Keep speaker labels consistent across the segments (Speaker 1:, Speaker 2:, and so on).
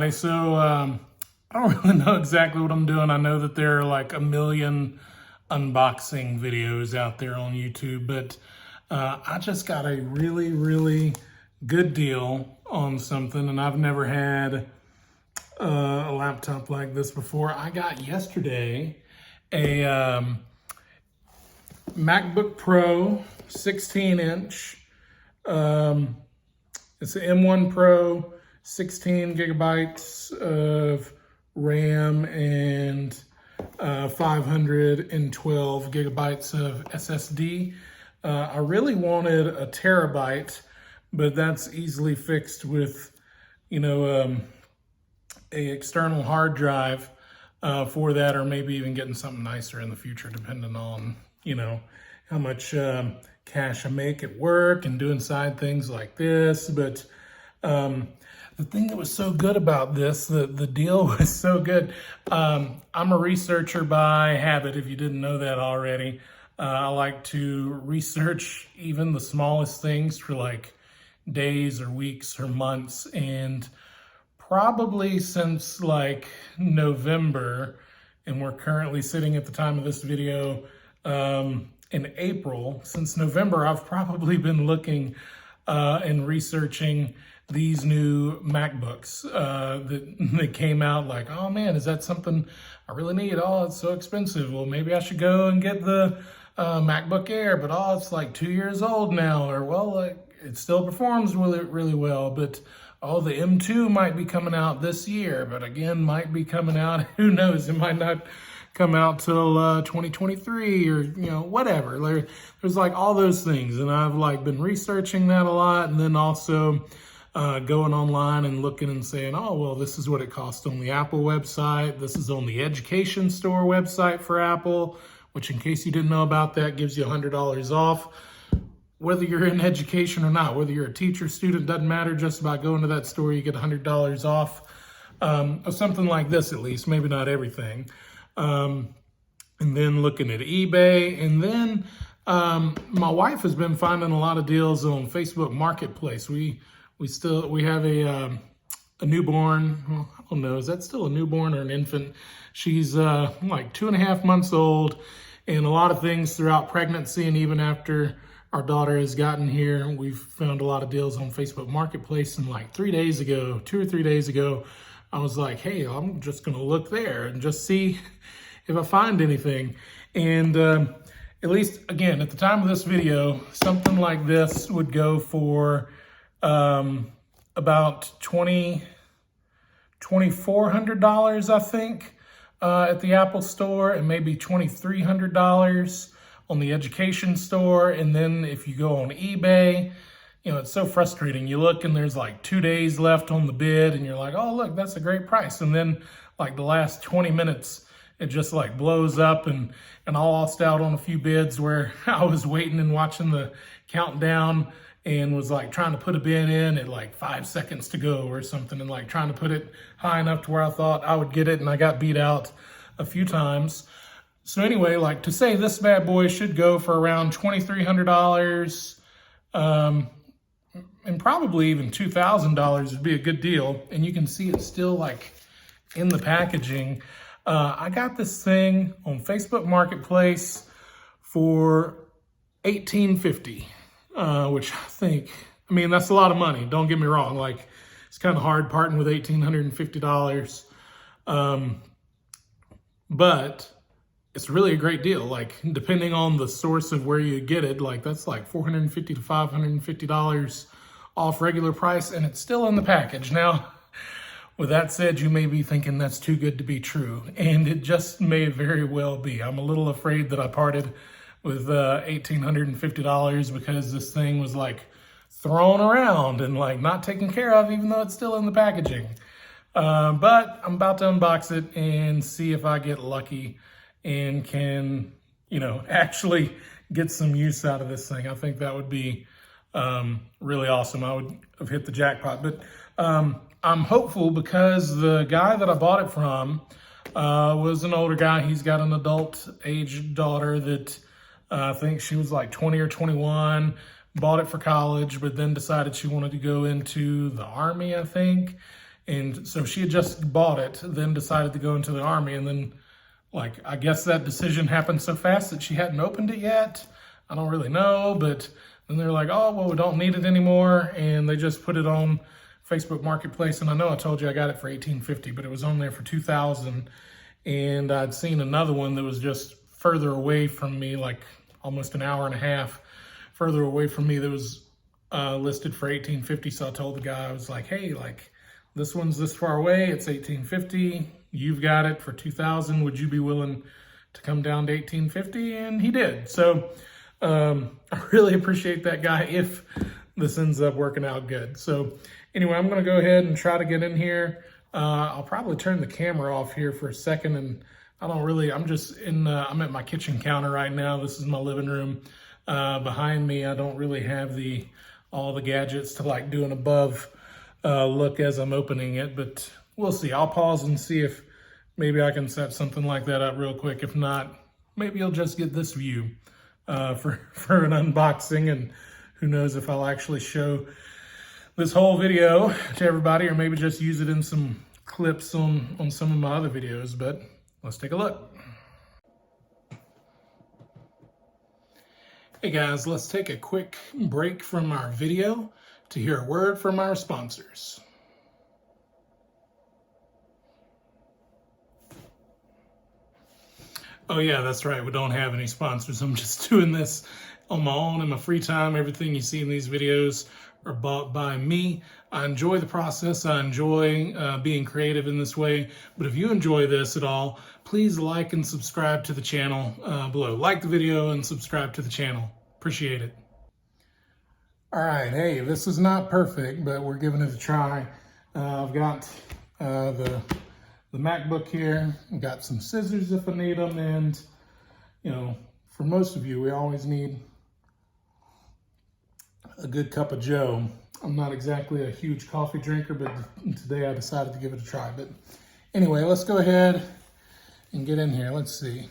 Speaker 1: everybody. So I don't really know exactly what I'm doing. I know that there are like a million unboxing videos out there on YouTube, but I just got a really good deal on something, and I've never had a laptop like this before. I got yesterday a MacBook Pro 16-inch. It's an M1 Pro, 16 gigabytes of RAM and 512 gigabytes of SSD. I really wanted a terabyte, but that's easily fixed with, a external hard drive for that, or maybe even getting something nicer in the future, depending on, how much cash I make at work and doing side things like this. But the thing that was so good about this, the deal was so good. I'm a researcher by habit, if you didn't know that already. I like to research even the smallest things for like days or weeks or months. And probably since like November, and we're currently sitting at the time of this video in April, since November, I've probably been looking and researching these new MacBooks that came out. Like, oh man, is that something I really need? Oh, it's so expensive. Well, maybe I should go and get the MacBook Air, but oh, it's like 2 years old now. Or well, it still performs really well, but oh, the M2 might be coming out this year, but again, might be coming out, who knows, it might not come out till 2023 or, whatever. There's like all those things. And I've like been researching that a lot, and then also going online and looking and saying, oh, well, this is what it costs on the Apple website. This is on the Education Store website for Apple, which in case you didn't know about that, gives you $100 off. Whether you're in education or not, whether you're a teacher, student, doesn't matter. Just about going to that store, you get $100 off of something like this, at least, maybe not everything. And then looking at eBay, and then my wife has been finding a lot of deals on Facebook Marketplace. We have a newborn. Well, I don't know, is that still a newborn or an infant? She's like 2.5 months old, and a lot of things throughout pregnancy and even after our daughter has gotten here, we've found a lot of deals on Facebook Marketplace. And like 2 or 3 days ago, I was like, hey, I'm just gonna look there and just see if I find anything. And at least, again, at the time of this video, something like this would go for about $2,400, I think, at the Apple Store, and maybe $2,300 on the Education Store. And then if you go on eBay, it's so frustrating. You look and there's like 2 days left on the bid, and you're like, oh, look, that's a great price. And then like the last 20 minutes, it just like blows up, and I lost out on a few bids where I was waiting and watching the countdown and was like trying to put a bid in at like 5 seconds to go or something, and like trying to put it high enough to where I thought I would get it, and I got beat out a few times. So anyway, like to say this bad boy should go for around $2,300, and probably even $2,000 would be a good deal. And you can see it's still like in the packaging. I got this thing on Facebook Marketplace for $1,850, which I mean, that's a lot of money. Don't get me wrong. Like, it's kind of hard parting with $1,850. But it's really a great deal. Like, depending on the source of where you get it, like that's like $450 to $550 off regular price, and it's still in the package. Now, with that said, you may be thinking that's too good to be true, and it just may very well be. I'm a little afraid that I parted with $1,850 because this thing was like thrown around and like not taken care of, even though it's still in the packaging. But I'm about to unbox it and see if I get lucky and can, actually get some use out of this thing. I think that would be really awesome. I would have hit the jackpot. But I'm hopeful because the guy that I bought it from was an older guy. He's got an adult-aged daughter that I think she was like 20 or 21, bought it for college, but then decided she wanted to go into the Army, I think. And so she had just bought it, then decided to go into the Army, and then, like, I guess that decision happened so fast that she hadn't opened it yet. I don't really know, but then they're like, oh, well, we don't need it anymore, and they just put it on Facebook Marketplace. And I know I told you I got it for $18.50, but it was on there for $2,000, and I'd seen another one that was just further away from me, like almost an hour and a half further away from me, that was listed for $18.50. So I told the guy, I was like, hey, like, this one's this far away, it's $18.50, you've got it for $2,000, would you be willing to come down to $18.50? And he did. So I really appreciate that guy if this ends up working out good. So anyway, I'm gonna go ahead and try to get in here. I'll probably turn the camera off here for a second, and I'm just in, I'm at my kitchen counter right now. This is my living room. Behind me, I don't really have all the gadgets to like do an above look as I'm opening it, but we'll see. I'll pause and see if maybe I can set something like that up real quick. If not, maybe you'll just get this view for an unboxing, and who knows if I'll actually show this whole video to everybody, or maybe just use it in some clips on some of my other videos. But let's take a look. Hey guys, let's take a quick break from our video to hear a word from our sponsors. Oh yeah, that's right, we don't have any sponsors. I'm just doing this on my own in my free time. Everything you see in these videos are bought by me. I enjoy the process. I enjoy being creative in this way. But if you enjoy this at all, please like and subscribe to the channel below. Like the video and subscribe to the channel. Appreciate it. All right, hey, this is not perfect, but we're giving it a try. I've got the MacBook here. I've got some scissors if I need them, and you know, for most of you, we always need a good cup of joe. I'm not exactly a huge coffee drinker, but today I decided to give it a try. But anyway, let's go ahead and get in here. Let's see.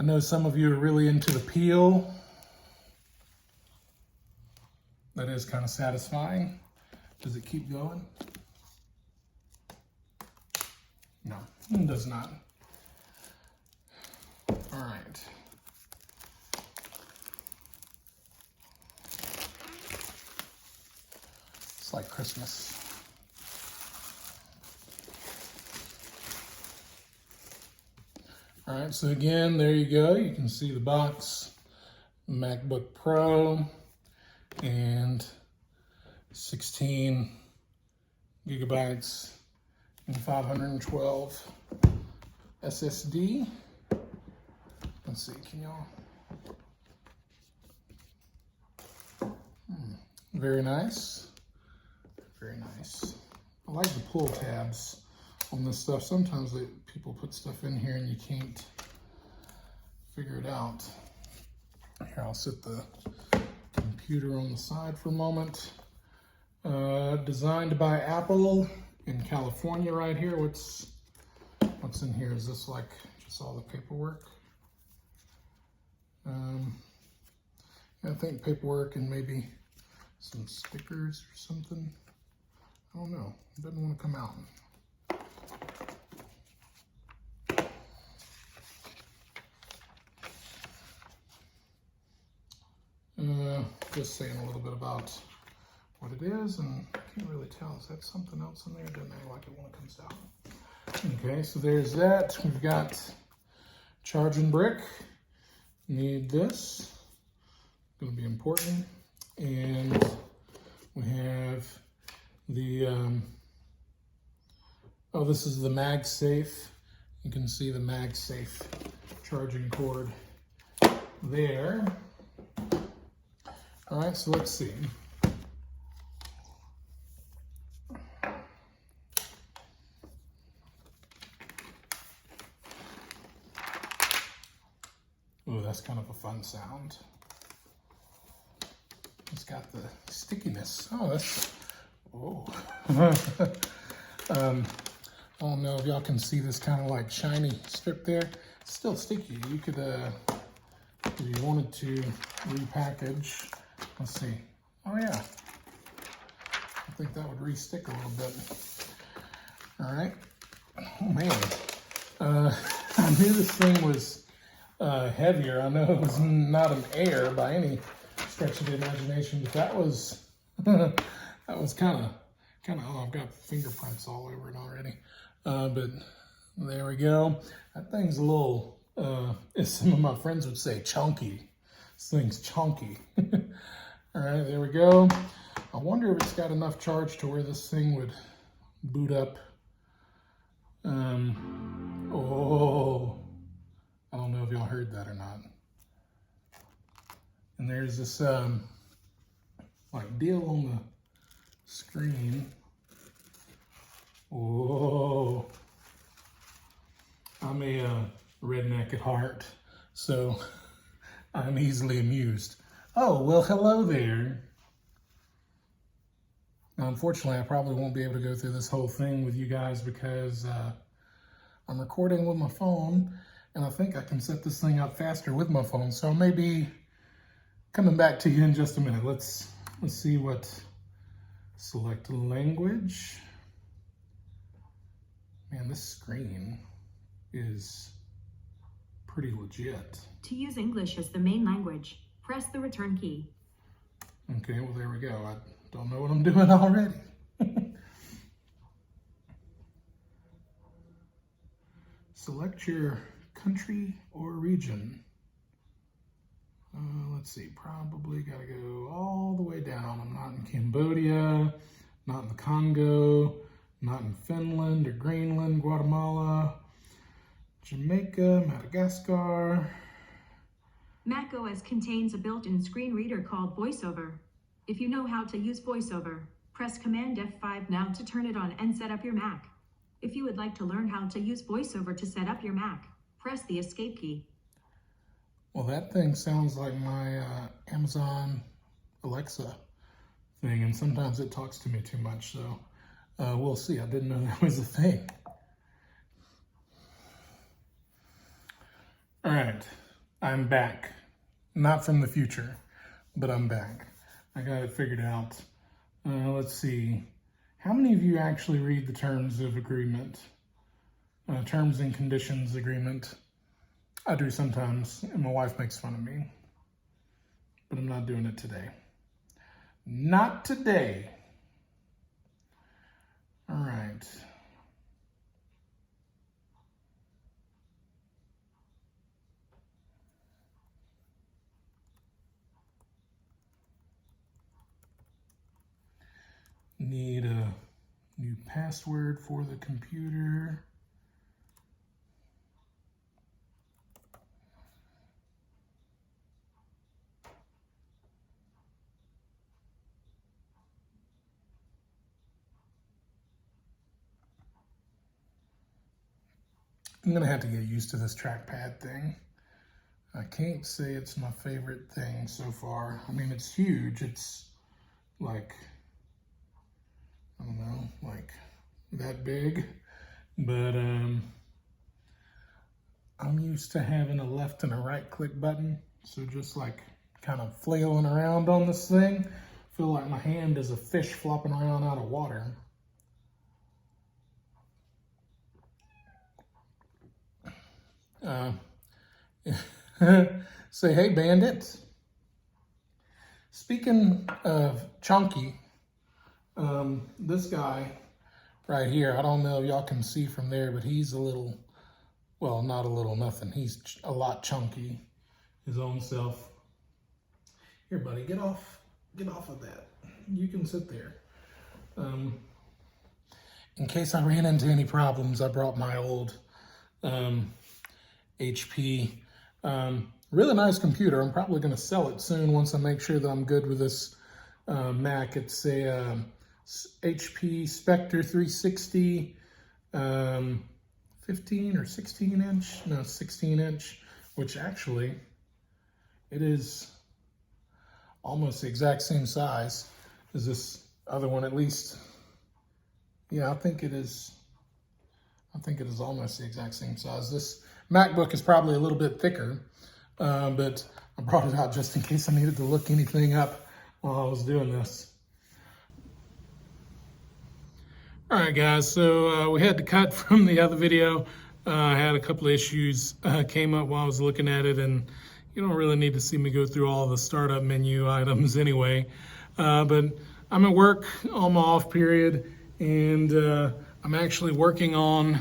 Speaker 1: I know some of you are really into the peel. That is kind of satisfying. Does it keep going? No, it does not. All right. It's like Christmas. All right, so again, there you go. You can see the box, MacBook Pro, and 16 gigabytes and 512 SSD. Let's see, can y'all? Very nice. Very nice. I like the pull tabs on this stuff. Sometimes people put stuff in here and you can't figure it out. Here, I'll set the computer on the side for a moment. Designed by Apple in California right here. What's in here? Is this like just all the paperwork? I think paperwork and maybe some stickers or something. I don't know. It doesn't want to come out. Just saying a little bit about what it is, and I can't really tell. Is that something else in there? It doesn't act like it when it comes out. Okay, so there's that. We've got charging brick. Need this. Going to be important. And we have the, oh, this is the MagSafe. You can see the MagSafe charging cord there. All right, so let's see. Oh, that's kind of a fun sound. It's got the stickiness. Oh, that's, oh. I don't know if y'all can see this kind of like shiny strip there. It's still sticky. You could, if you wanted to repackage, let's see. Oh yeah, I think that would re-stick a little bit. All right. Oh man, I knew this thing was heavier. I know it was not an air by any stretch of the imagination, but that was that was kind of. Oh, I've got fingerprints all over it already. But there we go. That thing's a little, as some of my friends would say, chunky. This thing's chunky. All right, there we go. I wonder if it's got enough charge to where this thing would boot up. Oh, I don't know if y'all heard that or not. And there's this like deal on the screen. Oh, I'm a redneck at heart, so I'm easily amused. Oh, well, hello there. Now, unfortunately, I probably won't be able to go through this whole thing with you guys because I'm recording with my phone, and I think I can set this thing up faster with my phone. So I may be coming back to you in just a minute. Let's see what, select language. Man, this screen is pretty legit.
Speaker 2: To use English as the main language, press the return key.
Speaker 1: Okay, well, there we go. I don't know what I'm doing already. Select your country or region. Let's see, probably got to go all the way down. I'm not in Cambodia, not in the Congo, not in Finland or Greenland, Guatemala, Jamaica, Madagascar.
Speaker 2: Mac OS contains a built-in screen reader called VoiceOver. If you know how to use VoiceOver, press Command F5 now to turn it on and set up your Mac. If you would like to learn how to use VoiceOver to set up your Mac, press the Escape key.
Speaker 1: Well, that thing sounds like my Amazon Alexa thing, and sometimes it talks to me too much, so we'll see. I didn't know that was a thing. All right, I'm back. Not from the future, but I'm back. I got it figured out. Let's see. How many of you actually read the terms of agreement? Terms and conditions agreement? I do sometimes, and my wife makes fun of me, but I'm not doing it today. Not today. All right. Need a new password for the computer. I'm gonna have to get used to this trackpad thing. I can't say it's my favorite thing so far. I mean, it's huge. It's like, I don't know, like that big. But I'm used to having a left and a right click button. So just like kind of flailing around on this thing. I feel like my hand is a fish flopping around out of water. Say, hey, bandit. Speaking of chunky, this guy right here, I don't know if y'all can see from there, but he's a little, well, not a little, nothing. He's a lot chunky, his own self. Here, buddy, get off of that. You can sit there. In case I ran into any problems, I brought my old HP. Really nice computer. I'm probably going to sell it soon once I make sure that I'm good with this Mac. It's a HP Spectre 360 15 or 16 inch. No, 16 inch, which actually it is almost the exact same size as this other one, at least. Yeah, I think it is almost the exact same size. This MacBook is probably a little bit thicker, but I brought it out just in case I needed to look anything up while I was doing this. All right, guys, so we had to cut from the other video. I had a couple of issues came up while I was looking at it, and you don't really need to see me go through all the startup menu items anyway. But I'm at work on my off period, and I'm actually working on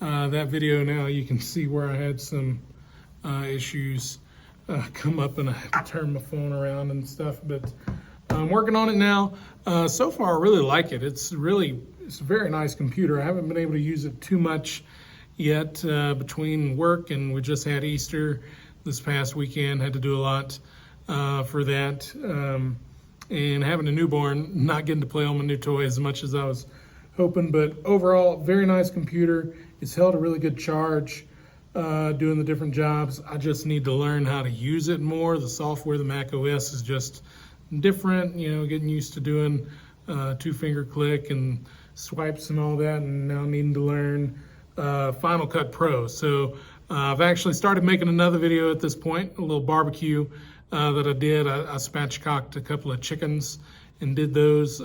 Speaker 1: that video now. You can see where I had some issues come up, and I have to turn my phone around and stuff, but I'm working on it now. So far, I really like it. It's a very nice computer. I haven't been able to use it too much yet between work, and we just had Easter this past weekend. Had to do a lot for that. And having a newborn, not getting to play on my new toy as much as I was hoping. But overall, very nice computer. It's held a really good charge doing the different jobs. I just need to learn how to use it more. The software, the Mac OS is just different, you know, getting used to doing two-finger click and swipes and all that, and now needing to learn Final Cut Pro. So I've actually started making another video at this point, a little barbecue that I did. I spatchcocked a couple of chickens and did those.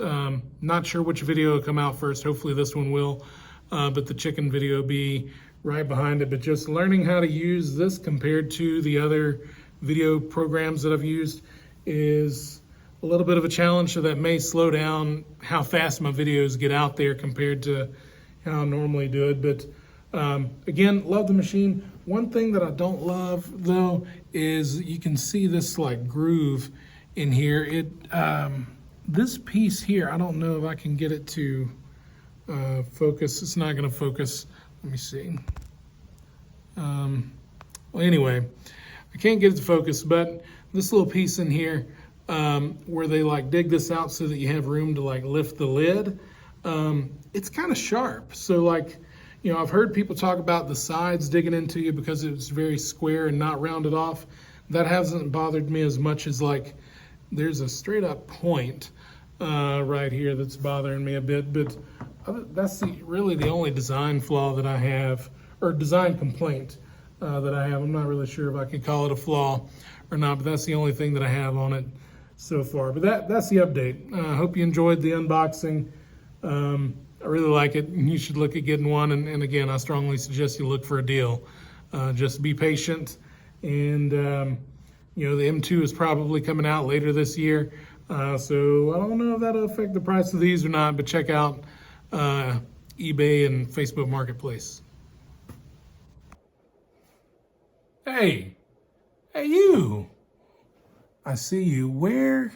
Speaker 1: Not sure which video will come out first. Hopefully this one will, but the chicken video will be right behind it. But just learning how to use this compared to the other video programs that I've used is a little bit of a challenge, so that may slow down how fast my videos get out there compared to how I normally do it. But again, love the machine. One thing that I don't love though is you can see this like groove in here. This piece here, I don't know if I can get it to focus. It's not gonna focus. Let me see. Well, anyway, I can't get it to focus, but this little piece in here, where they like dig this out so that you have room to like lift the lid, it's kind of sharp. So like, you know, I've heard people talk about the sides digging into you because it's very square and not rounded off. That hasn't bothered me as much as like there's a straight up point right here that's bothering me a bit. But that's really the only design flaw that I have, or design complaint that I have. I'm not really sure if I can call it a flaw or not, but that's the only thing that I have on it so far. But that's the update. I hope you enjoyed the unboxing. I really like it. You should look at getting one. And again, I strongly suggest you look for a deal. Just be patient. And, you know, the M2 is probably coming out later this year. So I don't know if that'll affect the price of these or not, but check out eBay and Facebook Marketplace. Hey you. I see you. Where?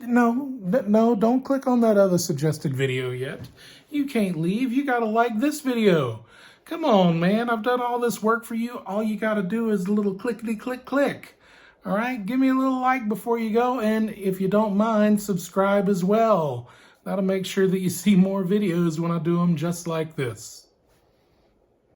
Speaker 1: No, don't click on that other suggested video yet. You can't leave. You gotta like this video. Come on, man. I've done all this work for you. All you gotta do is a little clickety-click. All right? Give me a little like before you go, and if you don't mind, subscribe as well. That'll make sure that you see more videos when I do them just like this.